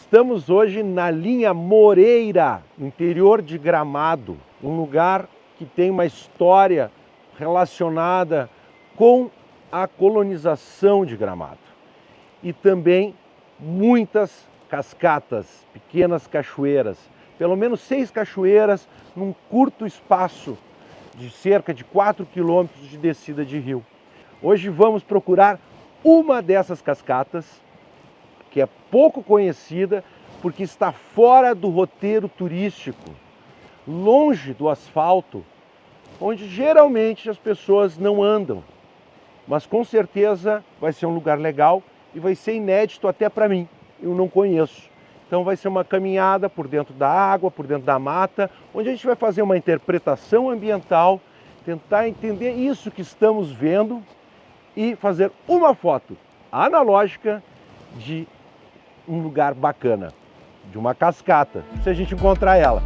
estamos hoje na linha Moreira, interior de Gramado, um lugar que tem uma história relacionada com a colonização de Gramado e também muitas cascatas, pequenas cachoeiras, pelo menos 6 cachoeiras num curto espaço de cerca de 4 quilômetros de descida de rio. Hoje vamos procurar uma dessas cascatas, que é pouco conhecida porque está fora do roteiro turístico, longe do asfalto, onde geralmente as pessoas não andam. Mas com certeza vai ser um lugar legal e vai ser inédito até para mim, eu não conheço. Então vai ser uma caminhada por dentro da água, por dentro da mata, onde a gente vai fazer uma interpretação ambiental, tentar entender isso que estamos vendo e fazer uma foto analógica de um lugar bacana, de uma cascata, se a gente encontrar ela.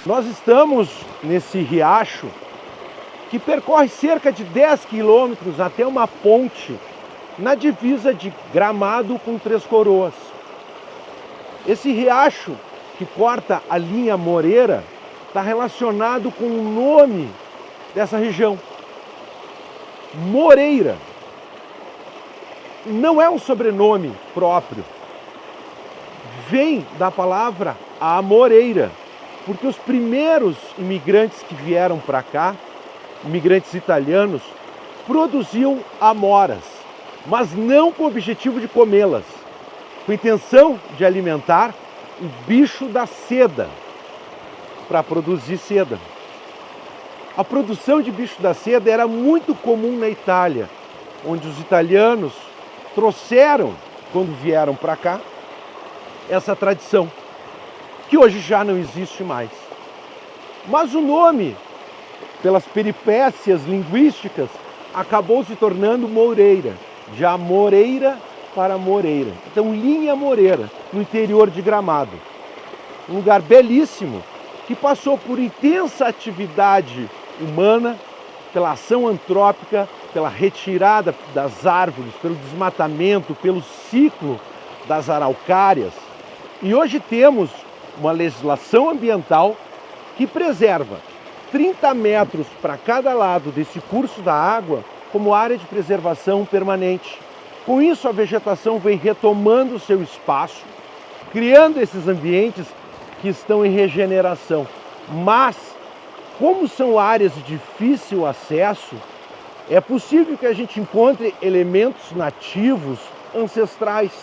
Nós estamos nesse riacho que percorre cerca de 10 quilômetros até uma ponte na divisa de Gramado com Três Coroas. Esse riacho que corta a linha Moreira está relacionado com o nome dessa região, Moreira. Não é um sobrenome próprio, vem da palavra amoreira, porque os primeiros imigrantes que vieram para cá, imigrantes italianos, produziam amoras, mas não com o objetivo de comê-las, com a intenção de alimentar o bicho da seda, para produzir seda. A produção de bicho da seda era muito comum na Itália, onde os italianos trouxeram, quando vieram para cá, essa tradição, que hoje já não existe mais. Mas o nome, pelas peripécias linguísticas, acabou se tornando Moreira, de Amoreira para Moreira. Então, linha Moreira, no interior de Gramado. Um lugar belíssimo, que passou por intensa atividade humana, pela ação antrópica, pela retirada das árvores, pelo desmatamento, pelo ciclo das araucárias. E hoje temos uma legislação ambiental que preserva 30 metros para cada lado desse curso da água como área de preservação permanente. Com isso, a vegetação vem retomando o seu espaço, criando esses ambientes que estão em regeneração. Mas, como são áreas de difícil acesso, é possível que a gente encontre elementos nativos ancestrais.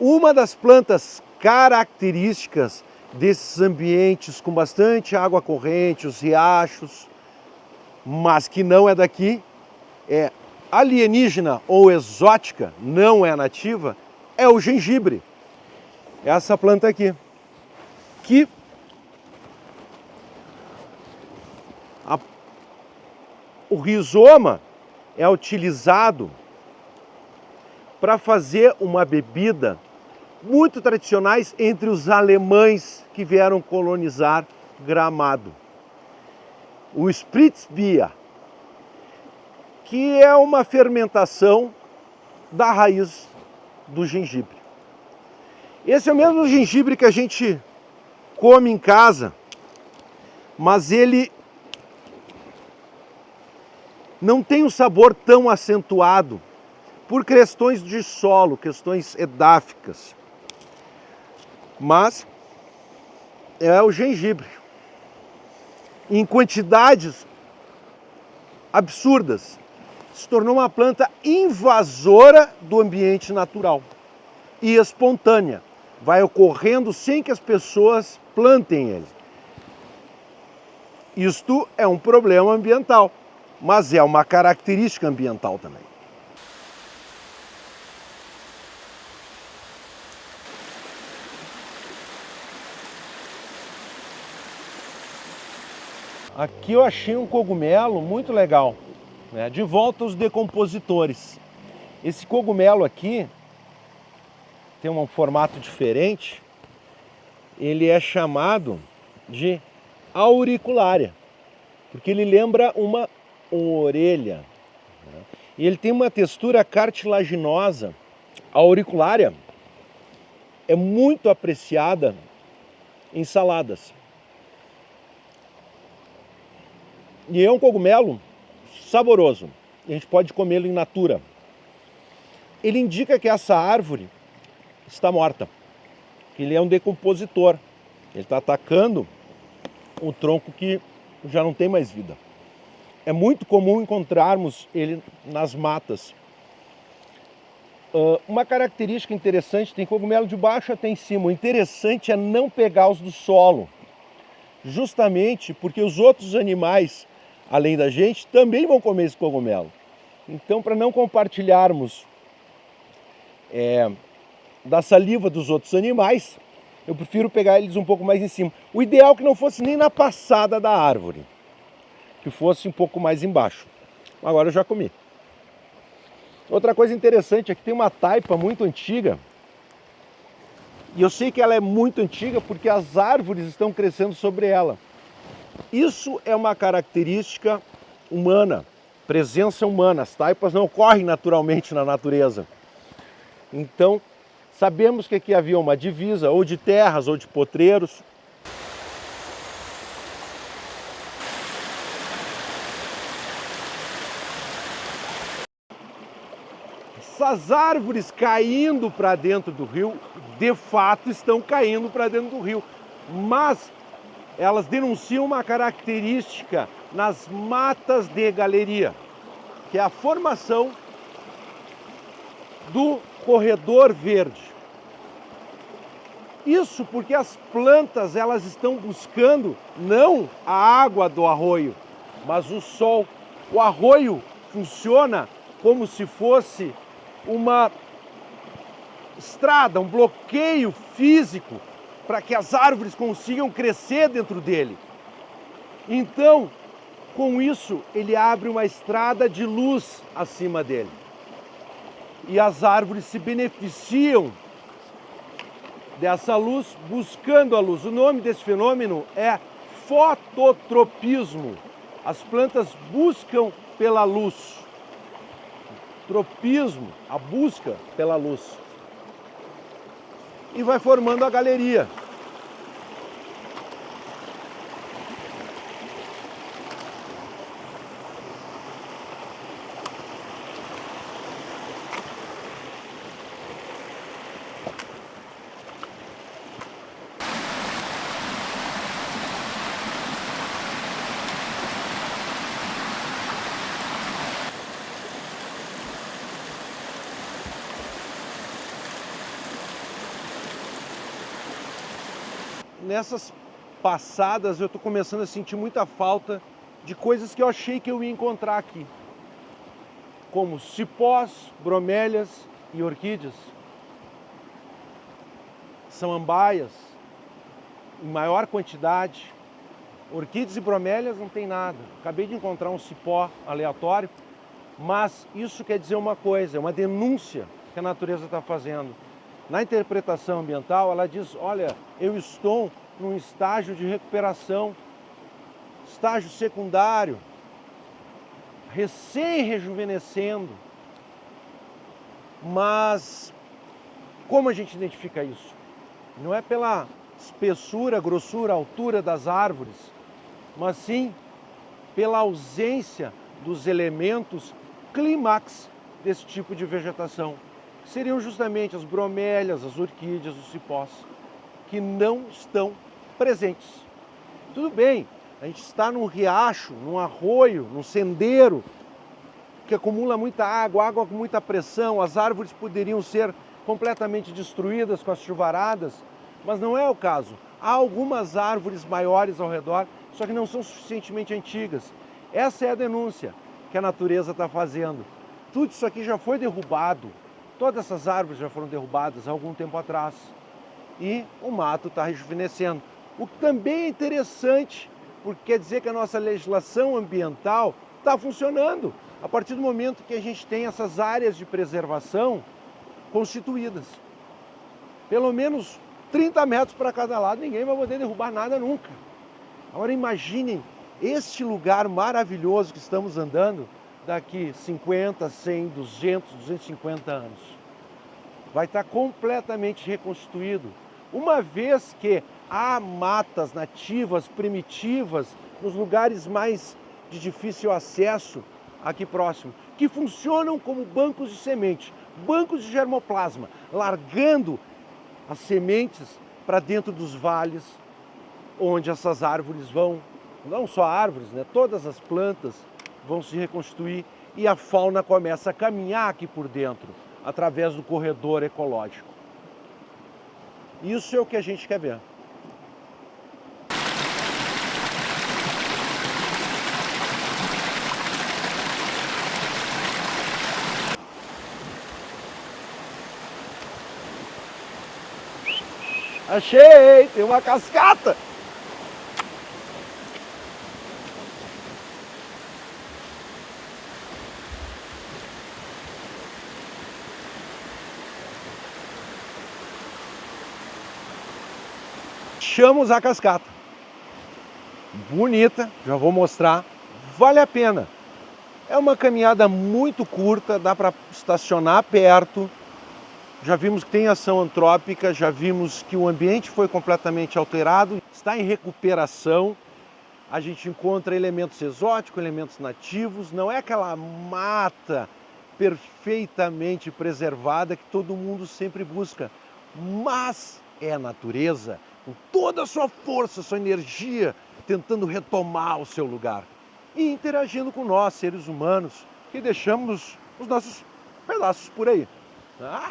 Uma das plantas características desses ambientes com bastante água corrente, os riachos, mas que não é daqui, é alienígena ou exótica, não é nativa, é o gengibre. Essa planta aqui, que o rizoma é utilizado para fazer uma bebida muito tradicionais entre os alemães que vieram colonizar Gramado. O Spritzbier, que é uma fermentação da raiz do gengibre. Esse é o mesmo gengibre que a gente come em casa, mas ele não tem um sabor tão acentuado por questões de solo, questões edáficas. Mas é o gengibre, em quantidades absurdas. Se tornou uma planta invasora do ambiente natural e espontânea. Vai ocorrendo sem que as pessoas plantem ele. Isto é um problema ambiental, mas é uma característica ambiental também. Aqui eu achei um cogumelo muito legal, né? De volta aos decompositores. Esse cogumelo aqui tem um formato diferente. Ele é chamado de auriculária, porque ele lembra uma orelha, né? E ele tem uma textura cartilaginosa. A auriculária é muito apreciada em saladas. E é um cogumelo saboroso. A gente pode comê-lo in natura. Ele indica que essa árvore está morta. Ele é um decompositor. Ele está atacando o tronco que já não tem mais vida. É muito comum encontrarmos ele nas matas. Uma característica interessante, tem cogumelo de baixo até em cima. O interessante é não pegar os do solo. Justamente porque os outros animais, além da gente, também vão comer esse cogumelo. Então, para não compartilharmos da saliva dos outros animais, eu prefiro pegar eles um pouco mais em cima. O ideal é que não fosse nem na passada da árvore, que fosse um pouco mais embaixo. Agora eu já comi. Outra coisa interessante é que tem uma taipa muito antiga, e eu sei que ela é muito antiga porque as árvores estão crescendo sobre ela. Isso é uma característica humana, presença humana. As taipas não ocorrem naturalmente na natureza. Então, sabemos que aqui havia uma divisa, ou de terras, ou de potreiros. Essas árvores caindo para dentro do rio, de fato estão caindo para dentro do rio. Mas elas denunciam uma característica nas matas de galeria, que é a formação do corredor verde. Isso porque as plantas elas estão buscando não a água do arroio, mas o sol. O arroio funciona como se fosse uma estrada, um bloqueio físico para que as árvores consigam crescer dentro dele. Então, com isso, ele abre uma estrada de luz acima dele. E as árvores se beneficiam dessa luz, buscando a luz. O nome desse fenômeno é fototropismo. As plantas buscam pela luz. Tropismo, a busca pela luz. E vai formando a galeria. Nessas passadas eu estou começando a sentir muita falta de coisas que eu achei que eu ia encontrar aqui, como cipós, bromélias e orquídeas, samambaias em maior quantidade. Orquídeas e bromélias não tem nada. Acabei de encontrar um cipó aleatório, mas isso quer dizer uma coisa, é uma denúncia que a natureza está fazendo. Na interpretação ambiental, ela diz, olha, eu estou num estágio de recuperação, estágio secundário, recém-rejuvenescendo. Mas como a gente identifica isso? Não é pela espessura, grossura, altura das árvores, mas sim pela ausência dos elementos clímax desse tipo de vegetação. Seriam justamente as bromélias, as orquídeas, os cipós, que não estão presentes. Tudo bem, a gente está num riacho, num arroio, num sendeiro, que acumula muita água, água com muita pressão, as árvores poderiam ser completamente destruídas com as chuvaradas, mas não é o caso. Há algumas árvores maiores ao redor, só que não são suficientemente antigas. Essa é a denúncia que a natureza está fazendo. Tudo isso aqui já foi derrubado, todas essas árvores já foram derrubadas há algum tempo atrás. E o mato está rejuvenescendo. O que também é interessante, porque quer dizer que a nossa legislação ambiental está funcionando. A partir do momento que a gente tem essas áreas de preservação constituídas. Pelo menos 30 metros para cada lado, ninguém vai poder derrubar nada nunca. Agora imaginem este lugar maravilhoso que estamos andando daqui 50, 100, 200, 250 anos. Vai estar completamente reconstituído, uma vez que há matas nativas, primitivas, nos lugares mais de difícil acesso aqui próximo, que funcionam como bancos de semente, bancos de germoplasma, largando as sementes para dentro dos vales, onde essas árvores vão, não só árvores, né, todas as plantas vão se reconstituir e a fauna começa a caminhar aqui por dentro, através do corredor ecológico. Isso é o que a gente quer ver. Achei! Tem uma cascata! Achamos a cascata. Bonita, já vou mostrar. Vale a pena. É uma caminhada muito curta, dá para estacionar perto. Já vimos que tem ação antrópica, já vimos que o ambiente foi completamente alterado, está em recuperação. A gente encontra elementos exóticos, elementos nativos, não é aquela mata perfeitamente preservada que todo mundo sempre busca, mas é a natureza, com toda a sua força, sua energia, tentando retomar o seu lugar e interagindo com nós, seres humanos, que deixamos os nossos pedaços por aí. Tá?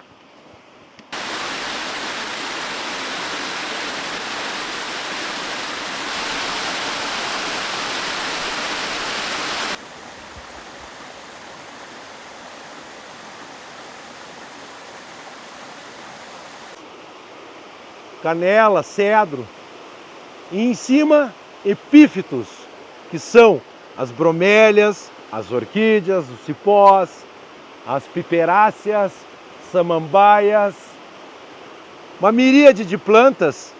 Canela, cedro, e em cima epífitos, que são as bromélias, as orquídeas, os cipós, as piperáceas, samambaias, uma miríade de plantas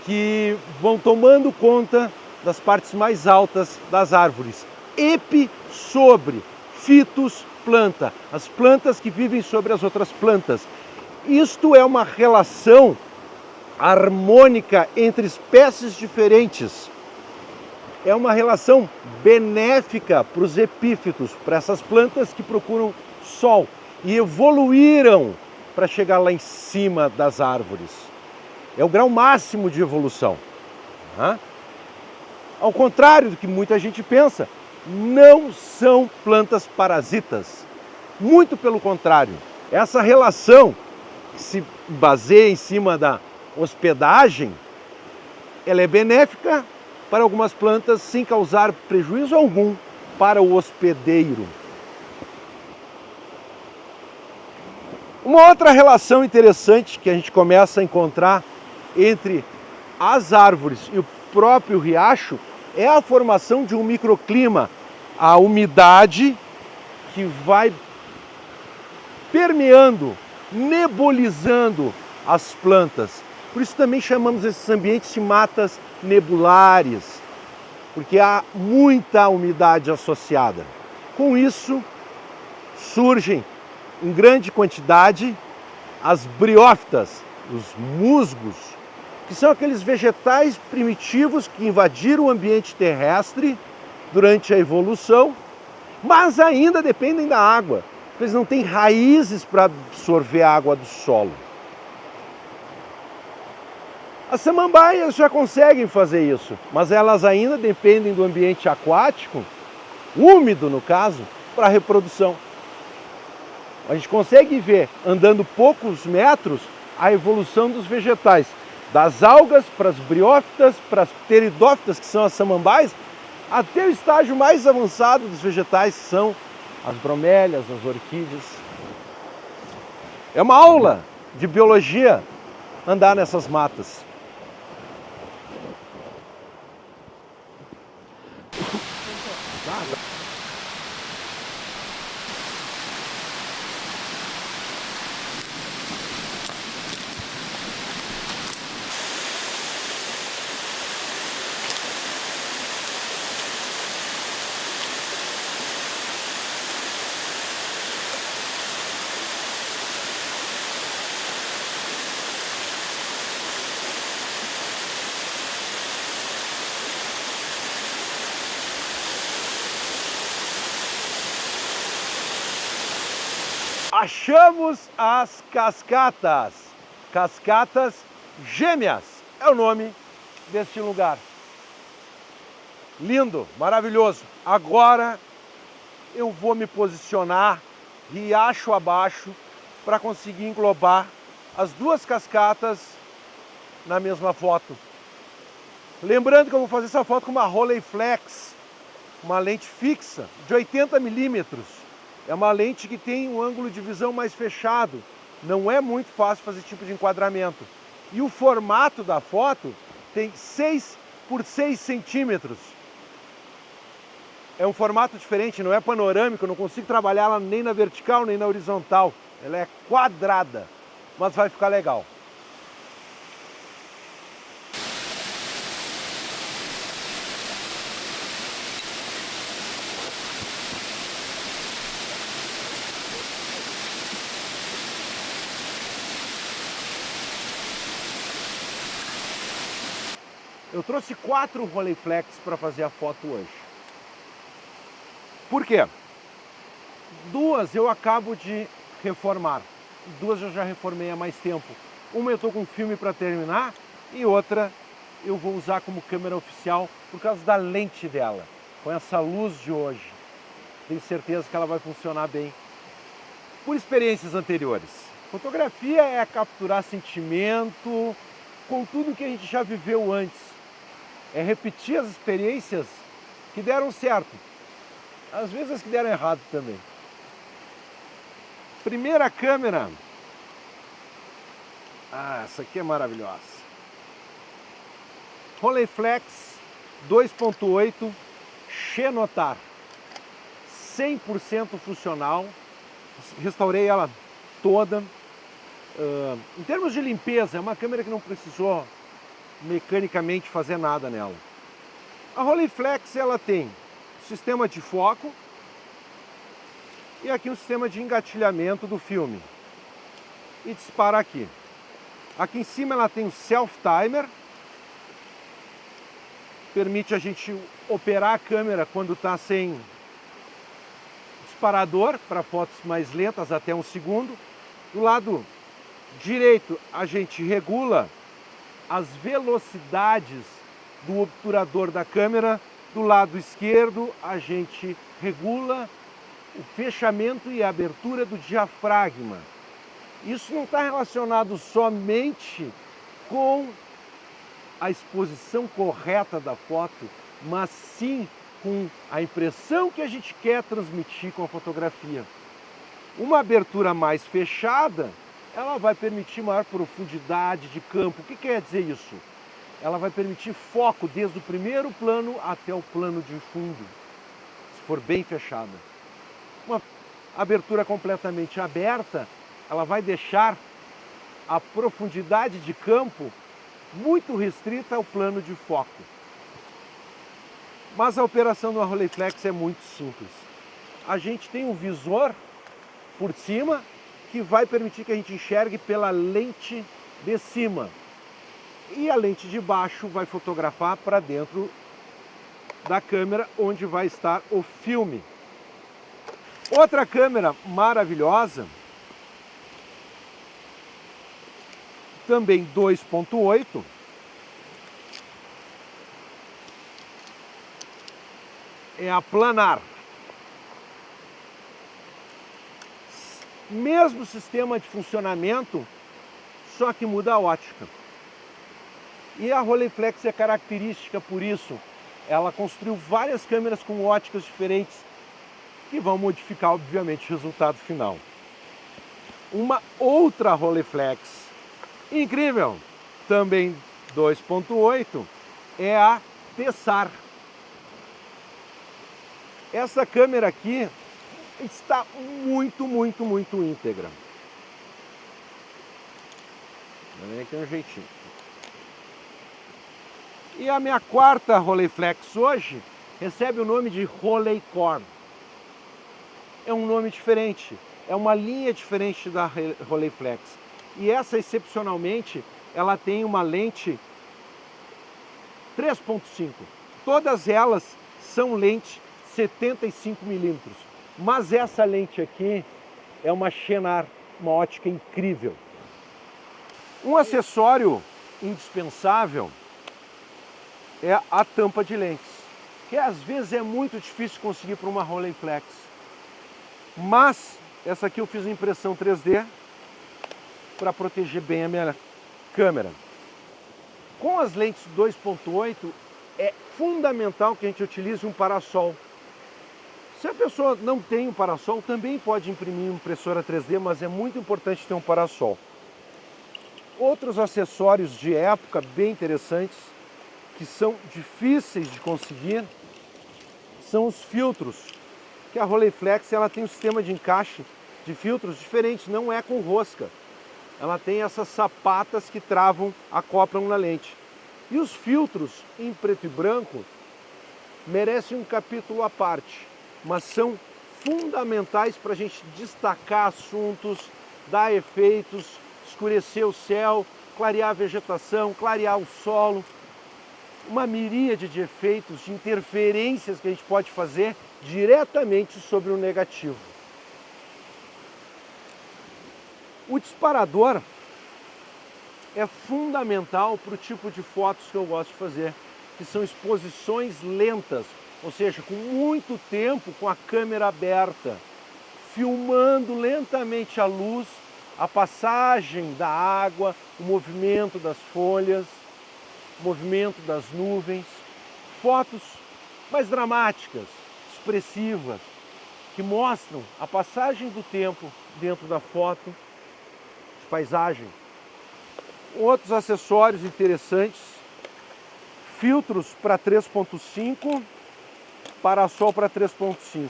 que vão tomando conta das partes mais altas das árvores. Epi sobre, fitos planta, as plantas que vivem sobre as outras plantas. Isto é uma relação harmônica entre espécies diferentes. É uma relação benéfica para os epífitos, para essas plantas que procuram sol e evoluíram para chegar lá em cima das árvores. É o grau máximo de evolução. Ao contrário do que muita gente pensa, não são plantas parasitas. Muito pelo contrário. Essa relação que se baseia em cima da hospedagem, ela é benéfica para algumas plantas sem causar prejuízo algum para o hospedeiro. Uma outra relação interessante que a gente começa a encontrar entre as árvores e o próprio riacho é a formação de um microclima, a umidade que vai permeando, nebulizando as plantas. Por isso também chamamos esses ambientes de matas nebulares, porque há muita umidade associada. Com isso, surgem em grande quantidade as briófitas, os musgos, que são aqueles vegetais primitivos que invadiram o ambiente terrestre durante a evolução, mas ainda dependem da água. Eles não têm raízes para absorver a água do solo. As samambaias já conseguem fazer isso, mas elas ainda dependem do ambiente aquático, úmido no caso, para a reprodução. A gente consegue ver, andando poucos metros, a evolução dos vegetais. Das algas para as briófitas, para as pteridófitas, que são as samambaias, até o estágio mais avançado dos vegetais, que são as bromélias, as orquídeas. É uma aula de biologia andar nessas matas. Achamos as cascatas. Cascatas Gêmeas é o nome deste lugar. Lindo, maravilhoso. Agora eu vou me posicionar riacho abaixo para conseguir englobar as duas cascatas na mesma foto. Lembrando que eu vou fazer essa foto com uma Rolleiflex, uma lente fixa de 80 milímetros. É uma lente que tem um ângulo de visão mais fechado. Não é muito fácil fazer esse tipo de enquadramento. E o formato da foto tem 6 por 6 centímetros. É um formato diferente, não é panorâmico, eu não consigo trabalhar ela nem na vertical nem na horizontal. Ela é quadrada, mas vai ficar legal. Eu trouxe 4 Rolleiflex para fazer a foto hoje. Por quê? 2 eu acabo de reformar. 2 eu já reformei há mais tempo. Uma eu estou com filme para terminar e outra eu vou usar como câmera oficial por causa da lente dela. Com essa luz de hoje. Tenho certeza que ela vai funcionar bem. Por experiências anteriores. Fotografia é capturar sentimento com tudo que a gente já viveu antes. É repetir as experiências que deram certo. Às vezes as que deram errado também. Primeira câmera. Essa aqui é maravilhosa. Rolleiflex 2.8 Xenotar. 100% funcional. Restaurei ela toda. Em termos de limpeza, é uma câmera que não precisou mecanicamente fazer nada nela. A Rolleiflex ela tem sistema de foco e aqui um sistema de engatilhamento do filme e dispara aqui. Aqui em cima ela tem o self timer, permite a gente operar a câmera quando está sem disparador para fotos mais lentas até 1 segundo. Do lado direito a gente regula as velocidades do obturador da câmera. Do lado esquerdo, a gente regula o fechamento e a abertura do diafragma. Isso não está relacionado somente com a exposição correta da foto, mas sim com a impressão que a gente quer transmitir com a fotografia. Uma abertura mais fechada, ela vai permitir maior profundidade de campo. O que quer dizer isso? Ela vai permitir foco desde o primeiro plano até o plano de fundo, se for bem fechada. Uma abertura completamente aberta, ela vai deixar a profundidade de campo muito restrita ao plano de foco. Mas a operação do Rolleiflex é muito simples. A gente tem um visor por cima que vai permitir que a gente enxergue pela lente de cima. E a lente de baixo vai fotografar para dentro da câmera onde vai estar o filme. Outra câmera maravilhosa, também 2.8, é a Planar. Mesmo sistema de funcionamento, só que muda a ótica. E a Rolleiflex é característica por isso. Ela construiu várias câmeras com óticas diferentes que vão modificar, obviamente, o resultado final. Uma outra Rolleiflex incrível, também 2.8, é a Tessar. Essa câmera aqui está muito íntegra. Aqui é um jeitinho. E a minha quarta Rolleiflex hoje recebe o nome de Rolleicorn. É um nome diferente, é uma linha diferente da Rolleiflex. E essa, excepcionalmente, ela tem uma lente 3.5. Todas elas são lentes 75mm. Mas essa lente aqui é uma Shenar, uma ótica incrível. Um acessório indispensável é a tampa de lentes, que às vezes é muito difícil conseguir para uma Rolleiflex. Mas essa aqui eu fiz impressão 3D para proteger bem a minha câmera. Com as lentes 2.8 é fundamental que a gente utilize um parasol. Se a pessoa não tem um parasol, também pode imprimir impressora 3D, mas é muito importante ter um parasol. Outros acessórios de época bem interessantes, que são difíceis de conseguir, são os filtros. Que a Rolleiflex ela tem um sistema de encaixe de filtros diferente, não é com rosca. Ela tem essas sapatas que travam, acoplam na lente. E os filtros em preto e branco merecem um capítulo à parte, mas são fundamentais para a gente destacar assuntos, dar efeitos, escurecer o céu, clarear a vegetação, clarear o solo. Uma miríade de efeitos, de interferências que a gente pode fazer diretamente sobre o negativo. O disparador é fundamental para o tipo de fotos que eu gosto de fazer, que são exposições lentas, ou seja, com muito tempo com a câmera aberta, filmando lentamente a luz, a passagem da água, o movimento das folhas, o movimento das nuvens, fotos mais dramáticas, expressivas, que mostram a passagem do tempo dentro da foto, de paisagem. Outros acessórios interessantes, filtros para 3.5, parasol para 3.5.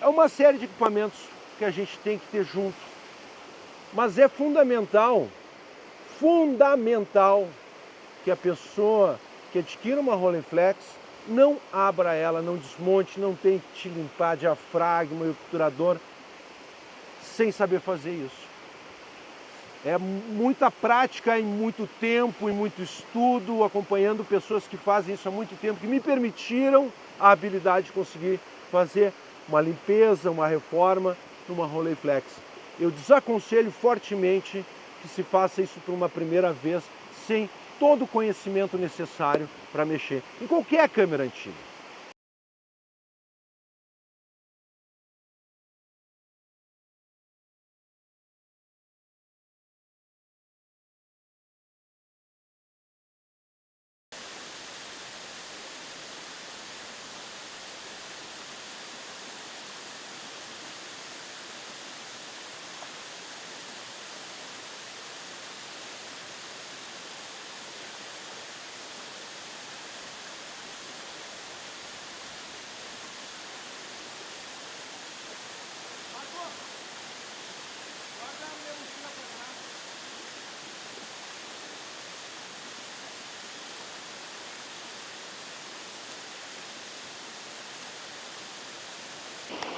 É uma série de equipamentos que a gente tem que ter junto, mas é fundamental que a pessoa que adquira uma Rolleiflex não abra ela, não desmonte, não tente limpar diafragma e obturador sem saber fazer isso. É muita prática e muito tempo e muito estudo, acompanhando pessoas que fazem isso há muito tempo, que me permitiram a habilidade de conseguir fazer uma limpeza, uma reforma numa Rolleiflex. Eu desaconselho fortemente que se faça isso por uma primeira vez, sem todo o conhecimento necessário para mexer em qualquer câmera antiga.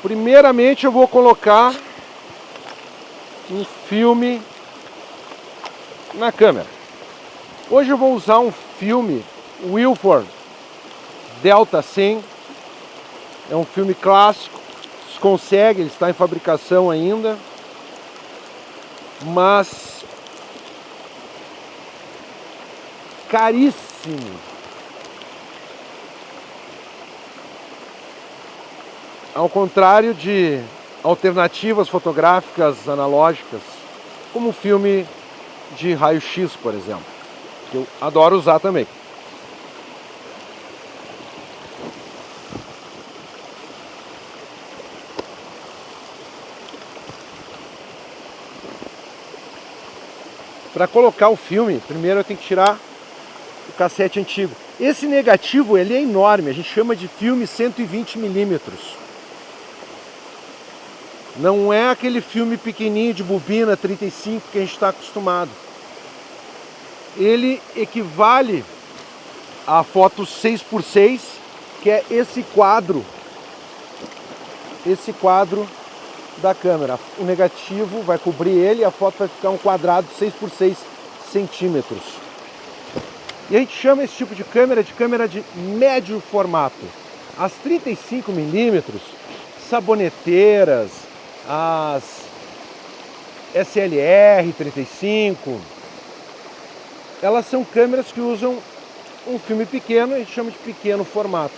Primeiramente eu vou colocar um filme na câmera. Hoje eu vou usar um filme Wilford Delta 100. É um filme clássico, se consegue, ele está em fabricação ainda, mas caríssimo. Ao contrário de alternativas fotográficas analógicas, como o filme de raio-x, por exemplo. que eu adoro usar também. Para colocar o filme, primeiro eu tenho que tirar o cassete antigo. Esse negativo, ele é enorme, a gente chama de filme 120mm. Não é aquele filme pequenininho de bobina 35 que a gente está acostumado. Ele equivale à foto 6x6, que é esse quadro da câmera. O negativo vai cobrir ele e a foto vai ficar um quadrado 6x6 centímetros. E a gente chama esse tipo de câmera de médio formato. As 35mm, saboneteiras, as SLR 35, elas são câmeras que usam um filme pequeno, a gente chama de pequeno formato.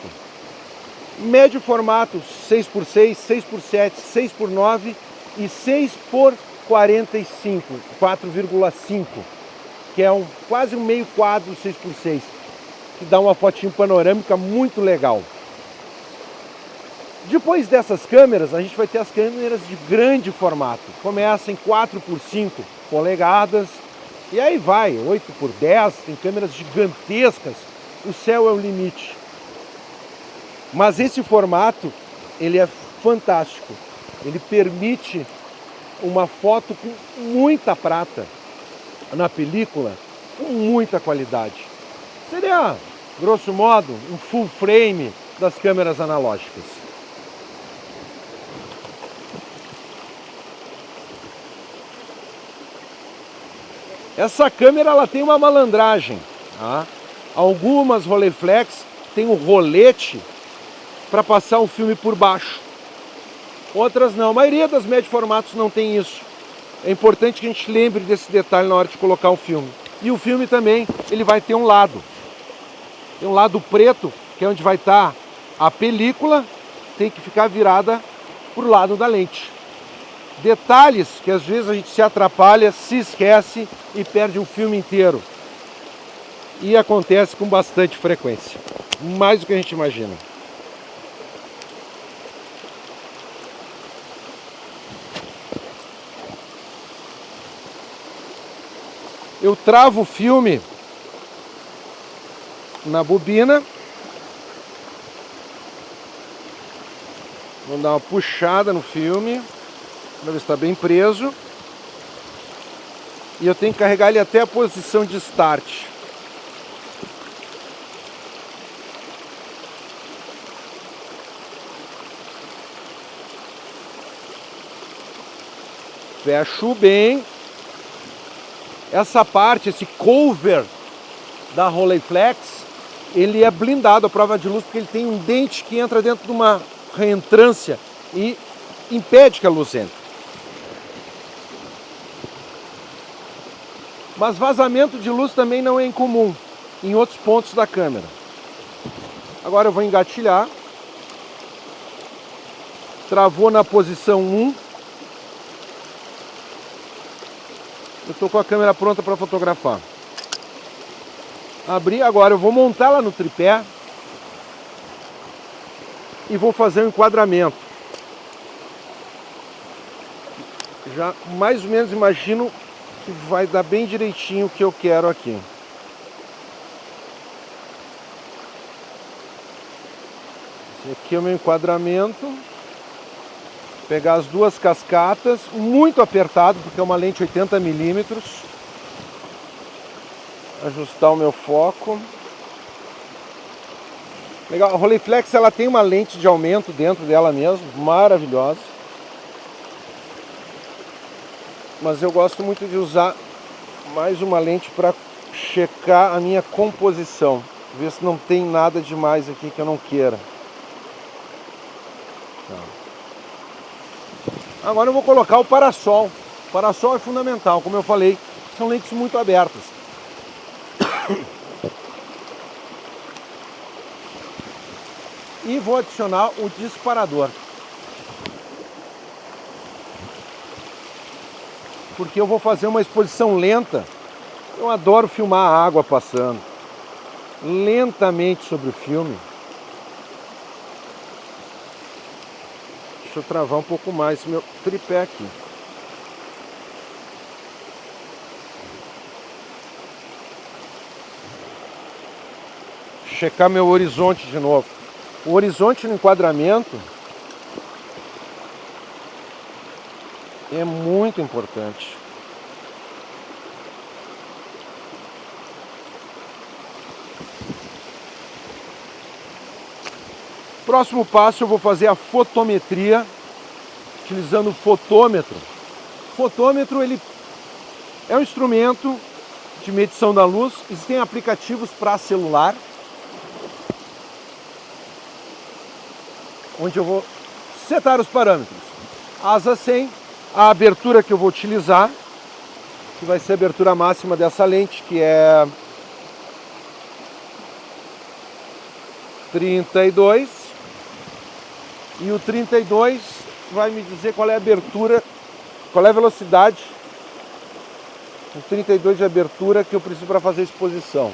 Médio formato 6x6, 6x7, 6x9 e 6x45, 4,5, que é quase um meio quadro 6x6, que dá uma fotinho panorâmica muito legal. Depois dessas câmeras, a gente vai ter as câmeras de grande formato. Começa em 4x5 polegadas, e aí vai, 8x10, tem câmeras gigantescas, o céu é o limite. Mas esse formato, ele é fantástico. Ele permite uma foto com muita prata na película, com muita qualidade. Seria, grosso modo, um full frame das câmeras analógicas. Essa câmera, ela tem uma malandragem, tá? Algumas Rolleiflex têm um rolete para passar o filme por baixo. Outras não. A maioria das médios formatos não tem isso. É importante que a gente lembre desse detalhe na hora de colocar o filme. E o filme também, ele vai ter um lado. Tem um lado preto, que é onde vai estar a película, tem que ficar virada para o lado da lente. Detalhes que às vezes a gente se atrapalha, se esquece e perde um filme inteiro. E acontece com bastante frequência. Mais do que a gente imagina. Eu travo o filme na bobina. Vou dar uma puxada no filme para ver se está bem preso. E eu tenho que carregar ele até a posição de start. Fecho bem. Essa parte, esse cover da Rolleiflex, ele é blindado à prova de luz porque ele tem um dente que entra dentro de uma reentrância e impede que a luz entre. Mas vazamento de luz também não é incomum em outros pontos da câmera. Agora eu vou engatilhar. Travou na posição 1. Eu estou com a câmera pronta para fotografar. Abri, agora eu vou montá-la no tripé e vou fazer um enquadramento. Já mais ou menos imagino que vai dar bem direitinho o que eu quero aqui. Esse aqui é o meu enquadramento. Pegar as duas cascatas, muito apertado, porque é uma lente 80mm. Ajustar o meu foco. Legal, a Rolleiflex, ela tem uma lente de aumento dentro dela mesmo, maravilhosa. Mas eu gosto muito de usar mais uma lente para checar a minha composição. Ver se não tem nada demais aqui que eu não queira. Tá. Agora eu vou colocar o parasol. O parasol é fundamental, como eu falei, são lentes muito abertas. E vou adicionar o disparador. Porque eu vou fazer uma exposição lenta Eu adoro filmar a água passando lentamente sobre o filme. Deixa eu travar um pouco mais esse meu tripé aqui. Checar meu horizonte de novo. O horizonte no enquadramento é muito importante. Próximo passo, eu vou fazer a fotometria utilizando o fotômetro. O fotômetro, ele é um instrumento de medição da luz. Existem aplicativos para celular, onde eu vou setar os parâmetros. Asa 100, a abertura que eu vou utilizar, que vai ser a abertura máxima dessa lente, que é 32. E o 32 vai me dizer qual é a abertura, qual é a velocidade, o 32 de abertura que eu preciso para fazer a exposição.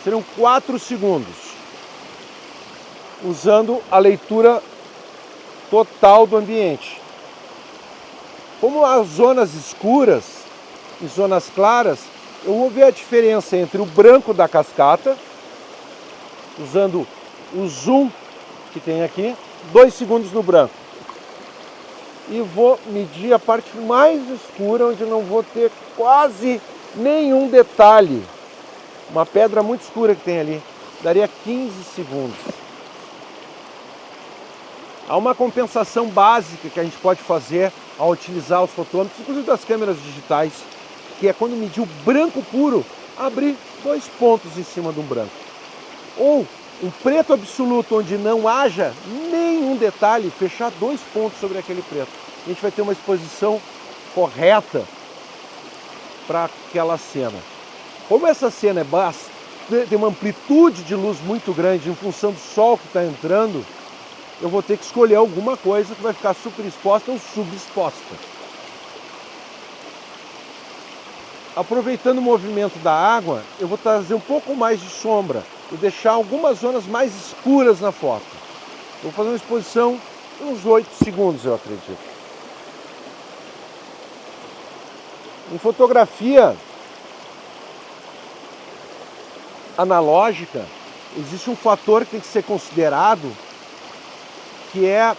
Serão 4 segundos, usando a leitura total do ambiente. Como há zonas escuras e zonas claras, eu vou ver a diferença entre o branco da cascata, usando o zoom que tem aqui, 2 segundos no branco. E vou medir a parte mais escura, onde não vou ter quase nenhum detalhe. Uma pedra muito escura que tem ali. Daria 15 segundos. Há uma compensação básica que a gente pode fazer ao utilizar os fotômetros, inclusive das câmeras digitais, que é quando medir o branco puro, abrir 2 pontos em cima de um branco. Ou um preto absoluto, onde não haja nenhum detalhe, fechar 2 pontos sobre aquele preto. A gente vai ter uma exposição correta para aquela cena. Como essa cena tem uma amplitude de luz muito grande em função do sol que está entrando, eu vou ter que escolher alguma coisa que vai ficar superexposta ou subexposta. Aproveitando o movimento da água, eu vou trazer um pouco mais de sombra e deixar algumas zonas mais escuras na foto. Vou fazer uma exposição de uns 8 segundos, eu acredito. Em fotografia analógica, existe um fator que tem que ser considerado, que é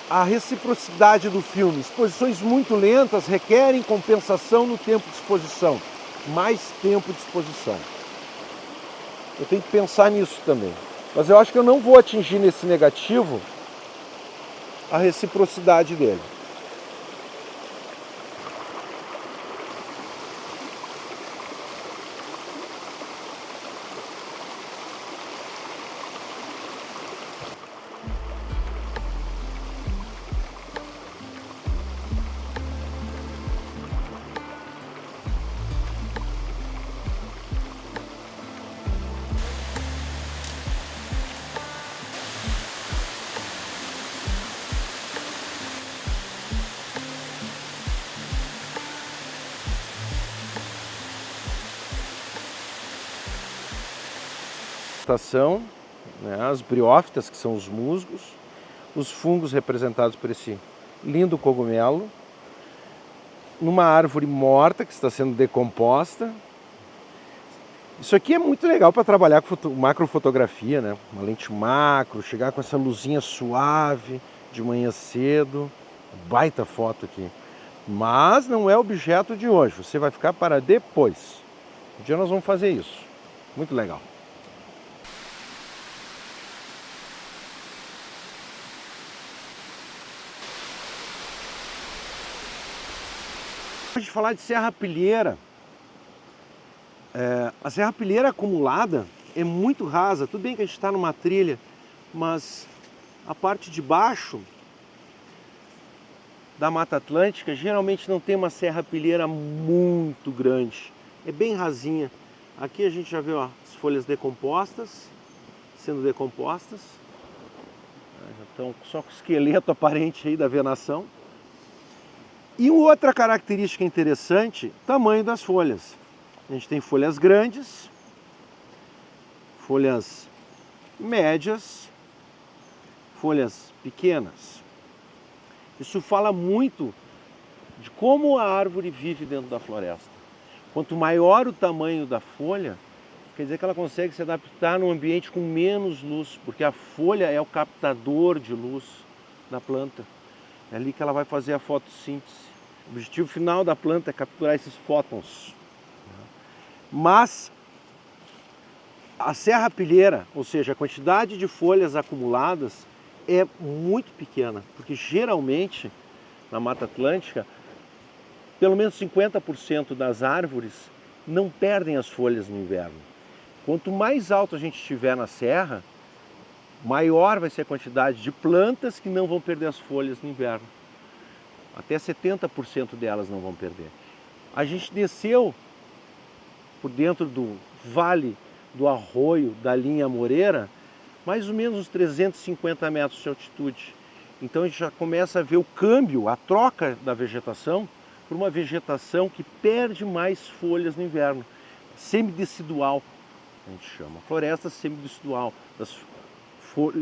a reciprocidade do filme. Exposições muito lentas requerem compensação no tempo de exposição, mais tempo de exposição. Eu tenho que pensar nisso também. Mas eu acho que eu não vou atingir nesse negativo a reciprocidade dele. Né, as briófitas, que são os musgos, os fungos representados por esse lindo cogumelo, numa árvore morta que está sendo decomposta. Isso aqui é muito legal para trabalhar com macrofotografia, né? Uma lente macro, chegar com essa luzinha suave de manhã cedo, baita foto aqui. Mas não é objeto de hoje, você vai ficar para depois. Um dia nós vamos fazer isso, muito legal. Antes de falar de serrapilheira, a serrapilheira acumulada é muito rasa. Tudo bem que a gente está numa trilha, mas a parte de baixo da Mata Atlântica geralmente não tem uma serrapilheira muito grande. É bem rasinha. Aqui a gente já vê, ó, as folhas decompostas, sendo decompostas. Já estão só com o esqueleto aparente aí da venação. E outra característica interessante, tamanho das folhas. A gente tem folhas grandes, folhas médias, folhas pequenas. Isso fala muito de como a árvore vive dentro da floresta. Quanto maior o tamanho da folha, quer dizer que ela consegue se adaptar num ambiente com menos luz, porque a folha é o captador de luz da planta. É ali que ela vai fazer a fotossíntese. O objetivo final da planta é capturar esses fótons. Mas a serrapilheira, ou seja, a quantidade de folhas acumuladas é muito pequena, porque geralmente na Mata Atlântica, pelo menos 50% das árvores não perdem as folhas no inverno. Quanto mais alto a gente estiver na serra, maior vai ser a quantidade de plantas que não vão perder as folhas no inverno. Até 70% delas não vão perder. A gente desceu por dentro do vale do arroio da linha Moreira, mais ou menos uns 350 metros de altitude. Então a gente já começa a ver o câmbio, a troca da vegetação por uma vegetação que perde mais folhas no inverno. Semidecidual, a gente chama. Floresta semidecidual,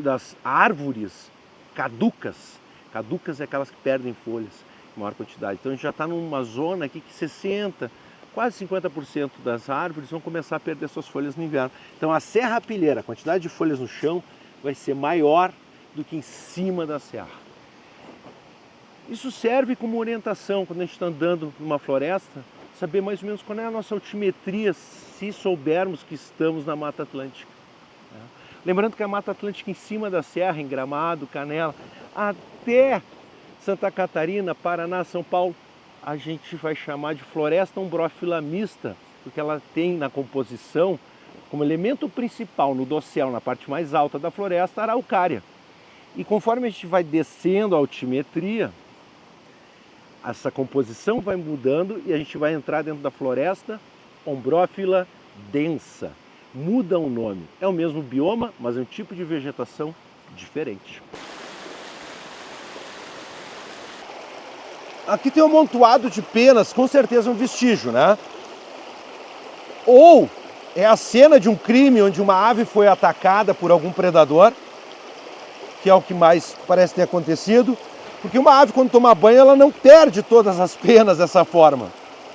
das árvores caducas. Caducas é aquelas que perdem folhas em maior quantidade. Então a gente já está numa zona aqui que 60%, quase 50% das árvores vão começar a perder suas folhas no inverno. Então a serrapilheira, a quantidade de folhas no chão vai ser maior do que em cima da serra. Isso serve como orientação quando a gente está andando numa floresta, saber mais ou menos qual é a nossa altimetria, se soubermos que estamos na Mata Atlântica. Lembrando que a Mata Atlântica em cima da serra, em Gramado, Canela, até Santa Catarina, Paraná, São Paulo, a gente vai chamar de floresta umbrófila mista, porque ela tem na composição, como elemento principal no dossel, na parte mais alta da floresta, a araucária. E conforme a gente vai descendo a altimetria, essa composição vai mudando e a gente vai entrar dentro da floresta umbrófila densa. Muda o nome. É o mesmo bioma, mas é um tipo de vegetação diferente. Aqui tem um amontoado de penas, com certeza um vestígio, né? Ou é a cena de um crime onde uma ave foi atacada por algum predador, que é o que mais parece ter acontecido, porque uma ave quando toma banho ela não perde todas as penas dessa forma,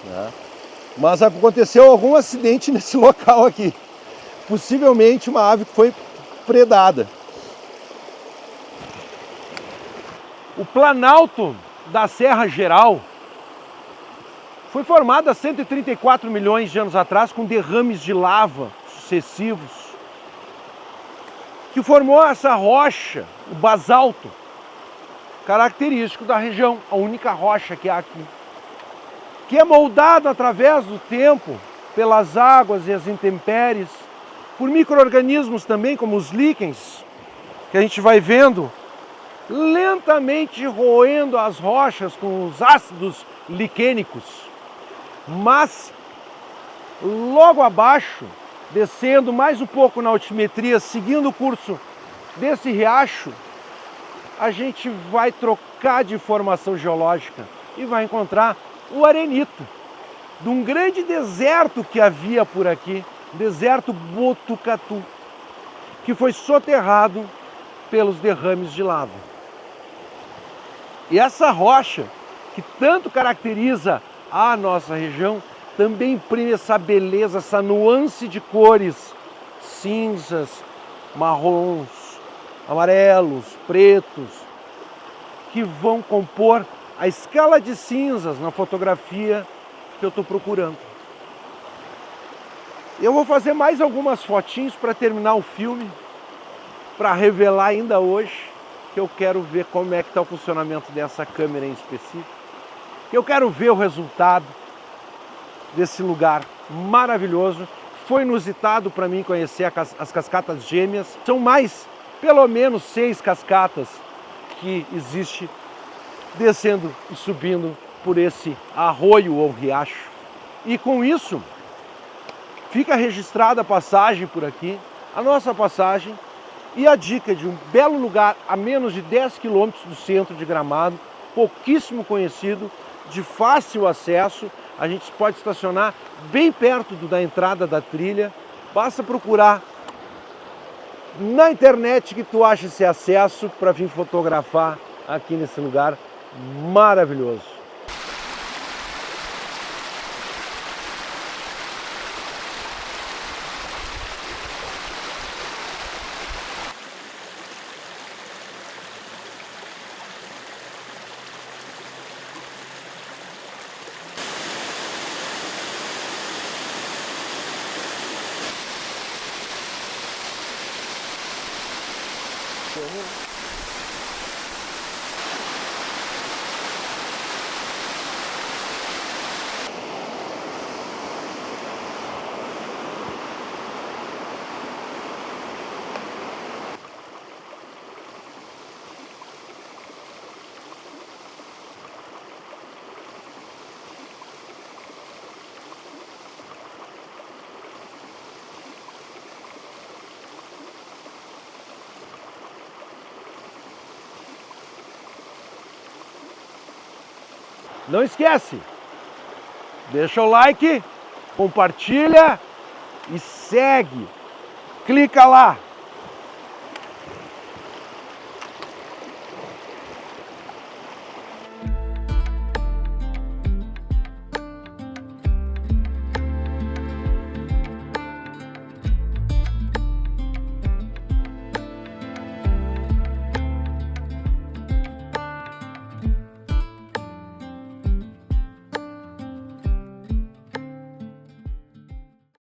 né? Mas aconteceu algum acidente nesse local aqui, possivelmente uma ave que foi predada. O Planalto da Serra Geral foi formado há 134 milhões de anos atrás com derrames de lava sucessivos, que formou essa rocha, o basalto, característico da região, a única rocha que há aqui, que é moldado através do tempo, pelas águas e as intempéries, por micro-organismos também, como os líquens, que a gente vai vendo, lentamente roendo as rochas com os ácidos liquênicos. Mas, logo abaixo, descendo mais um pouco na altimetria, seguindo o curso desse riacho, a gente vai trocar de formação geológica e vai encontrar o arenito de um grande deserto que havia por aqui, deserto Botucatu, que foi soterrado pelos derrames de lava. E essa rocha, que tanto caracteriza a nossa região, também imprime essa beleza, essa nuance de cores cinzas, marrons, amarelos, pretos, que vão compor a escala de cinzas na fotografia que eu estou procurando. Eu vou fazer mais algumas fotinhos para terminar o filme, para revelar ainda hoje, que eu quero ver como é que está o funcionamento dessa câmera em específico. Eu quero ver o resultado desse lugar maravilhoso. Foi inusitado para mim conhecer as cascatas gêmeas. São mais, pelo menos 6 cascatas que existe descendo e subindo por esse arroio ou riacho. E com isso, fica registrada a passagem por aqui, a nossa passagem e a dica de um belo lugar a menos de 10 quilômetros do centro de Gramado, pouquíssimo conhecido, de fácil acesso, a gente pode estacionar bem perto da entrada da trilha. Basta procurar na internet que tu acha esse acesso para vir fotografar aqui nesse lugar maravilhoso. Não esquece, deixa o like, compartilha e segue. Clica lá.